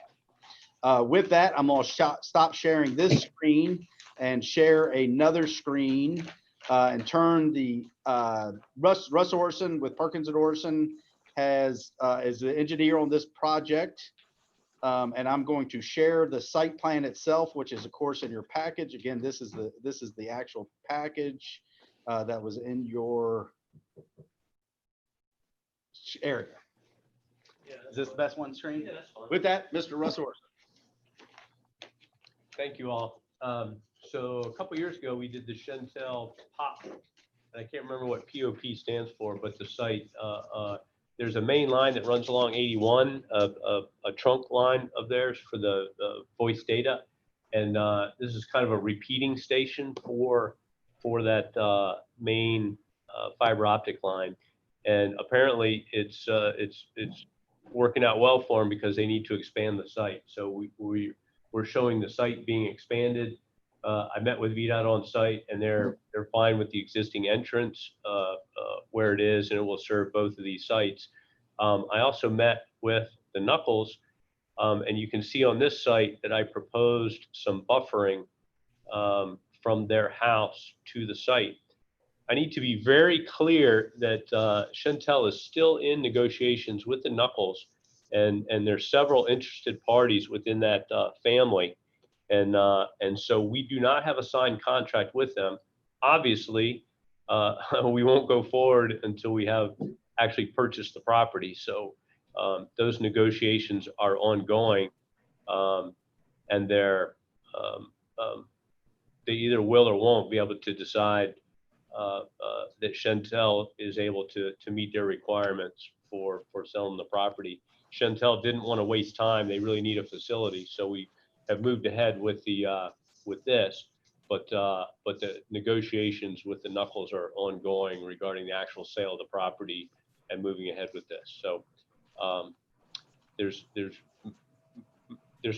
With that, I'm going to stop sharing this screen and share another screen and turn the Russ Orson with Perkins and Orson is the engineer on this project. And I'm going to share the site plan itself, which is of course in your package. Again, this is the actual package that was in your area. Is this the best one screen? Yeah, that's fine. With that, Mr. Russ Orson. Thank you all. So a couple years ago, we did the Chantel POP. And I can't remember what POP stands for, but the site, there's a main line that runs along 81, a trunk line of theirs for the voice data. And this is kind of a repeating station for that main fiber optic line. And apparently it's working out well for them because they need to expand the site. So we're showing the site being expanded. I met with VDOT on site and they're fine with the existing entrance where it is, and it will serve both of these sites. I also met with the Knuckles, and you can see on this site that I proposed some buffering from their house to the site. I need to be very clear that Chantel is still in negotiations with the Knuckles, and there's several interested parties within that family. And so we do not have a signed contract with them. Obviously, we won't go forward until we have actually purchased the property. So those negotiations are ongoing, and they either will or won't be able to decide that Chantel is able to meet their requirements for selling the property. Chantel didn't want to waste time. They really need a facility. So we have moved ahead with this, but the negotiations with the Knuckles are ongoing regarding the actual sale of the property and moving ahead with this. So there's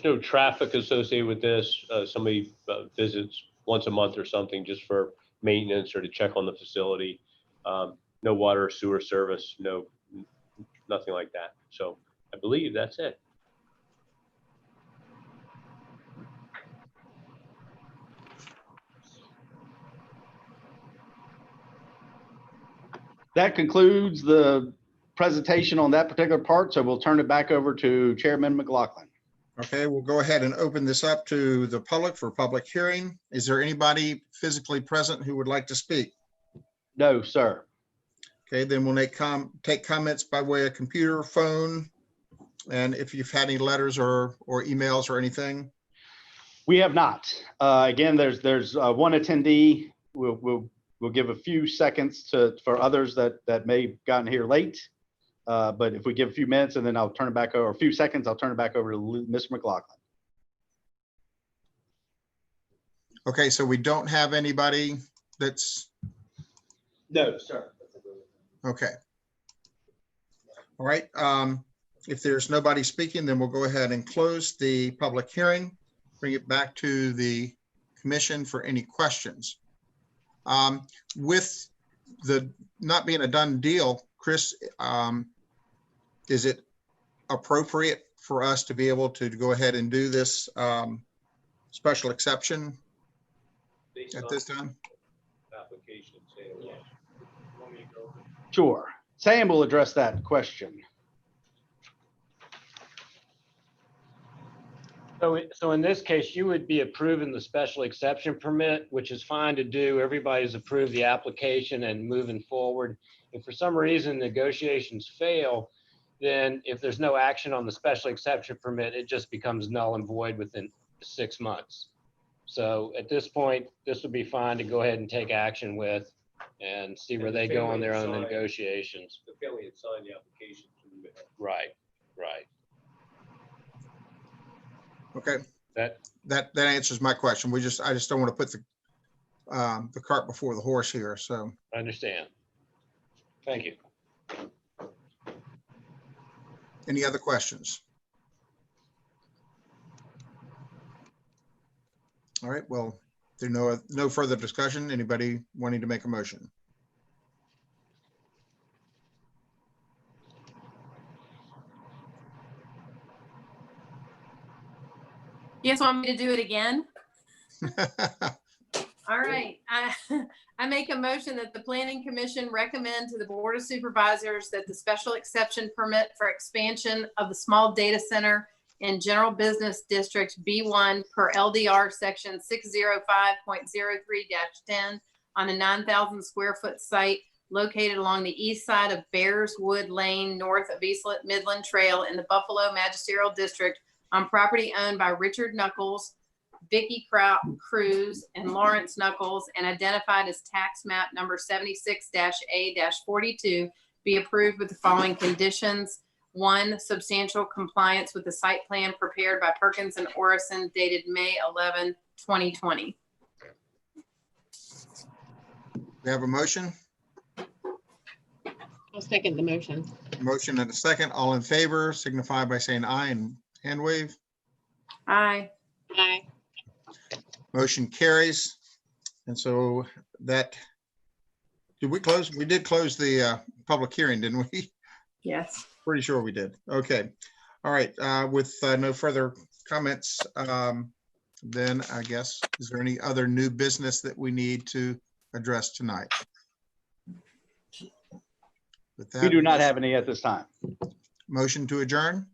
no traffic associated with this. Somebody visits once a month or something just for maintenance or to check on the facility. No water or sewer service, nothing like that. So I believe that's it. That concludes the presentation on that particular part. So we'll turn it back over to Chairman McLaughlin. Okay, we'll go ahead and open this up to the public for public hearing. Is there anybody physically present who would like to speak? No, sir. Okay, then we'll take comments by way of computer, phone, and if you've had any letters or emails or anything. We have not. Again, there's one attendee. We'll give a few seconds for others that may have gotten here late. But if we give a few minutes and then I'll turn it back over, a few seconds, I'll turn it back over to Mr. McLaughlin. Okay, so we don't have anybody that's, No, sir. okay. All right, if there's nobody speaking, then we'll go ahead and close the public hearing, bring it back to the commission for any questions. With the not being a done deal, Chris, is it appropriate for us to be able to go ahead and do this special exception Based at on this time? Application, say, yeah. Want me to go over? Sure. Sam will address that question. So in this case, you would be approving the special exception permit, which is fine to do. Everybody's approved the application and moving forward. If for some reason negotiations fail, then if there's no action on the special exception permit, it just becomes null and void within 6 months. So at this point, this would be fine to go ahead and take action with and see where they go on their own negotiations. The family had signed the application. Right, right. Okay, That, that answers my question. I just don't want to put the cart before the horse here, so. I understand. Thank you. Any other questions? All right, well, there's no further discussion. Anybody wanting to make a motion? You guys want me to do it again? All right, I make a motion that the planning commission recommend to the board of supervisors that the special exception permit for expansion of the small data center in general business district B1 per LDR section 605.03-10 on a 9,000 square foot site located along the east side of Bearswood Lane, north of East Midland Trail in the Buffalo Magisterial District on property owned by Richard Knuckles, Vicky Cruz, and Lawrence Knuckles, and identified as tax map number 76-A-42, be approved with the following conditions. 1, substantial compliance with the site plan prepared by Perkins and Orison dated May 11, 2020. We have a motion? I'll second the motion. Motion and a second. All in favor signify by saying aye and hand wave. Aye. Aye. Motion carries. And so that, did we close? We did close the public hearing, didn't we? Yes. Pretty sure we did. Okay. All right. With no further comments, then I guess, is there any other new business that we need to address tonight? With that, We do not have any at this time. motion to adjourn?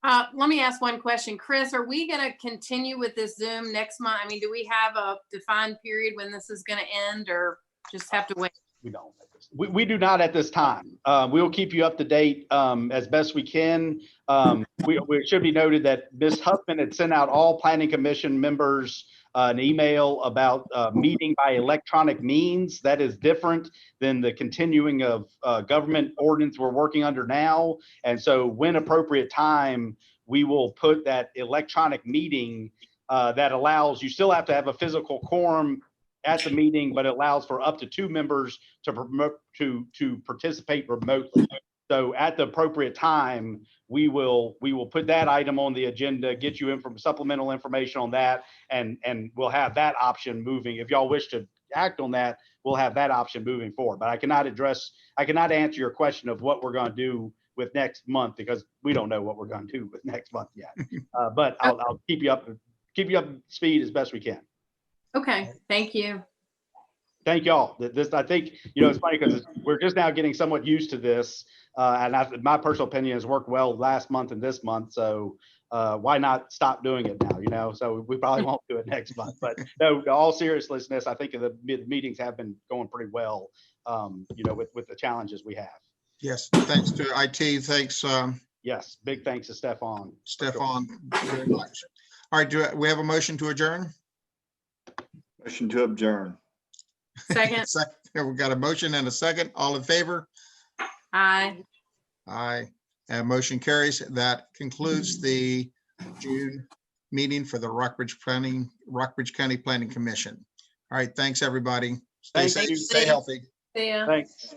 Let me ask one question. Chris, are we going to continue with this Zoom next month? I mean, do we have a defined period when this is going to end, or just have to wait? We don't. We do not at this time. We'll keep you up to date as best we can. It should be noted that Ms. Huffman had sent out all planning commission members an email about meeting by electronic means. That is different than the continuing of government ordinance we're working under now. And so when appropriate time, we will put that electronic meeting that allows, you still have to have a physical quorum at the meeting, but it allows for up to 2 members to participate remotely. So at the appropriate time, we will put that item on the agenda, get you supplemental information on that, and we'll have that option moving. If y'all wish to act on that, we'll have that option moving forward. But I cannot answer your question of what we're going to do with next month, because we don't know what we're going to do with next month yet. But I'll keep you up to speed as best we can. Okay, thank you. Thank y'all. This, I think, it's funny because we're just now getting somewhat used to this. And my personal opinion has worked well last month and this month. So why not stop doing it now, So we probably won't do it next month. But no, all seriousness, I think the meetings have been going pretty well, with the challenges we have. Yes, thanks to IT. Thanks. Yes, big thanks to Stefan. Stefan, very much. All right, do we have a motion to adjourn? Motion to adjourn. Second, We've got a motion and a second. All in favor? aye. Aye. And motion carries. That concludes the June meeting for the Rockbridge County Planning Commission. All right, thanks, everybody. Stay Thank safe, you. stay healthy. See ya. Thanks.